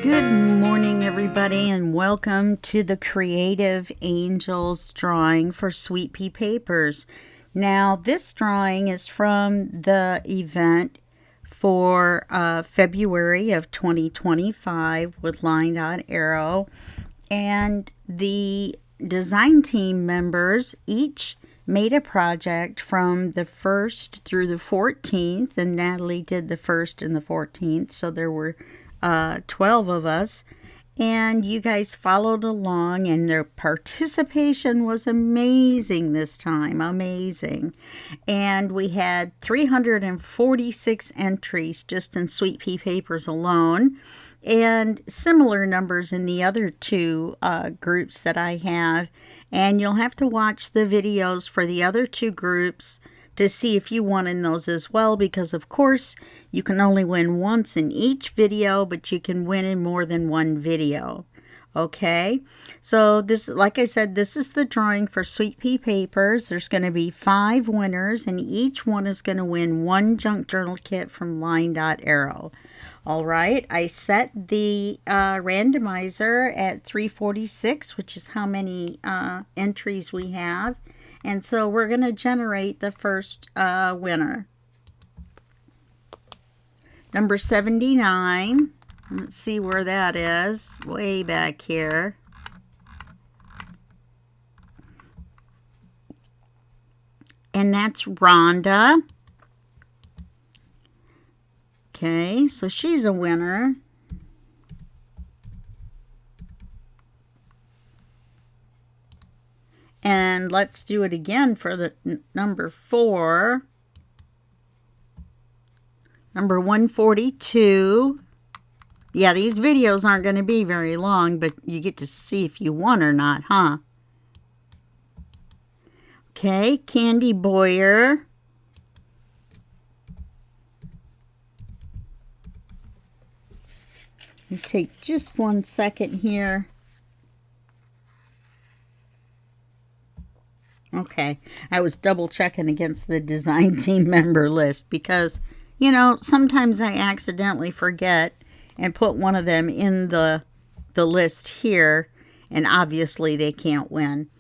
Good morning, everybody, and welcome to the Creative Angels drawing for Sweet Pea Papers. Now, this drawing is from the event for February of 2025 with LineDotArrow, and the design team members each made a project from the 1st through the 14th, and Natalie did the 1st and the 14th, so there were 12 of us, and you guys followed along, and their participation was amazing this time, amazing. And we had 346 entries just in Sweet Pea Papers alone, and similar numbers in the other two groups that I have. And you'll have to watch the videos for the other two groups to see if you won in those as well, because of course you can only win once in each video, but you can win in more than one video. Okay, so this, like I said, this is the drawing for Sweet Pea Papers. There's going to be 5 winners, and each one is going to win one junk journal kit from LineDotArrow. All right, I set the randomizer at 346, which is how many entries we have. And so we're going to generate the first winner. Number 79. Let's see where that is. Way back here. And that's Rhonda. Okay, so she's a winner. And let's do it again for the number 4. Number 142. Yeah, these videos aren't going to be very long, but you get to see if you won or not, huh? Okay, Candy Boyer. Let me take just 1 second here. Okay, I was double checking against the design team member list because, you know, sometimes I accidentally forget and put one of them in the list here, and obviously they can't win.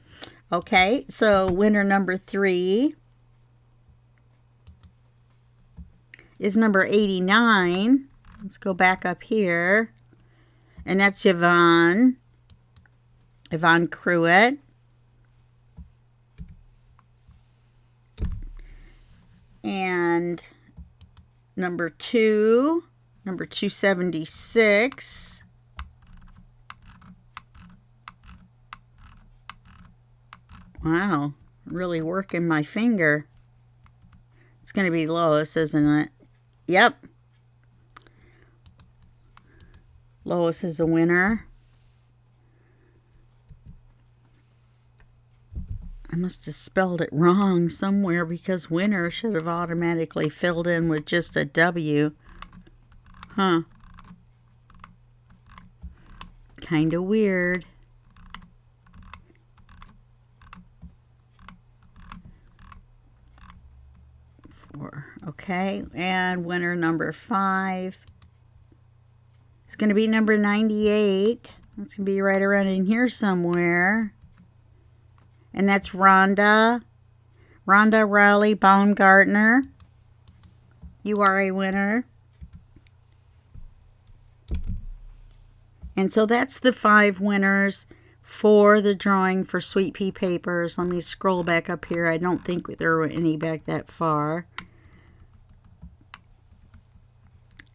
Okay, so winner number 3 is number 89. Let's go back up here, and that's Yvonne Cruet. And number 276. Wow, really working my finger. It's going to be Lois, isn't it? Yep. Lois is a winner. I must have spelled it wrong somewhere because winner should have automatically filled in with just a W. Huh. Kind of weird. Okay, and winner number 5 is going to be number 98. It's going to be right around in here somewhere. And that's Rhonda Rowley Baumgartner. You are a winner. And so that's the 5 winners for the drawing for Sweet Pea Papers. Let me scroll back up here. I don't think there were any back that far.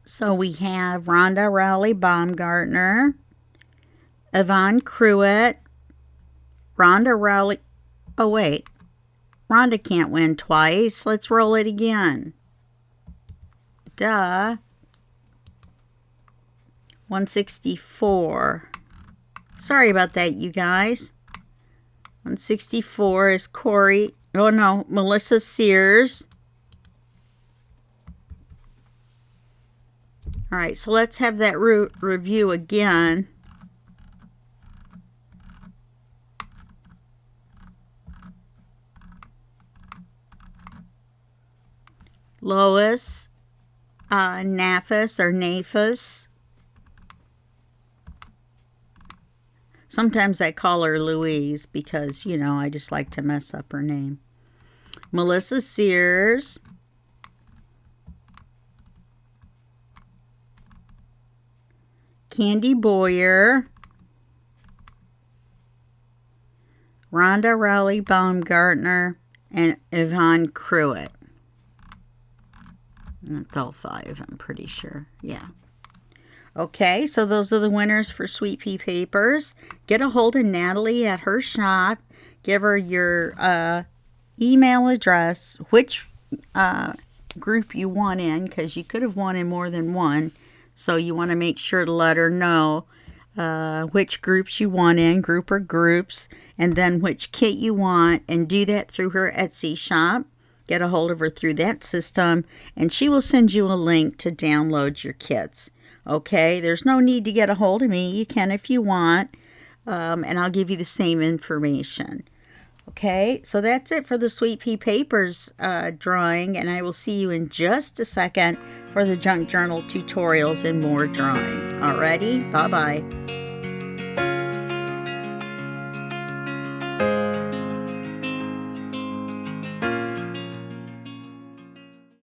So we have Rhonda Rowley Baumgartner, Yvonne Cruet, Rhonda Rowley. Oh, wait. Rhonda can't win twice. Let's roll it again. Duh. 164. Sorry about that, you guys. 164 is Corey. Oh, no. Melissa Sears. All right, so let's have that review again. Lois Nafis or Nafis. Sometimes I call her Louise because, you know, I just like to mess up her name. Melissa Sears. Candy Boyer. Rhonda Rowley Baumgartner. And Yvonne Cruitt. And that's all 5, I'm pretty sure. Yeah. Okay, so those are the winners for Sweet Pea Papers. Get a hold of Natalie at her shop. Give her your email address, which group you want in, because you could have won in more than one. So you want to make sure to let her know which groups you want in, group or groups, and then which kit you want, and do that through her Etsy shop. Get a hold of her through that system, and she will send you a link to download your kits. Okay, there's no need to get a hold of me. You can if you want, and I'll give you the same information. Okay, so that's it for the Sweet Pea Papers drawing, and I will see you in just a second for the Junk Journal tutorials and more drawing. Alrighty, bye-bye.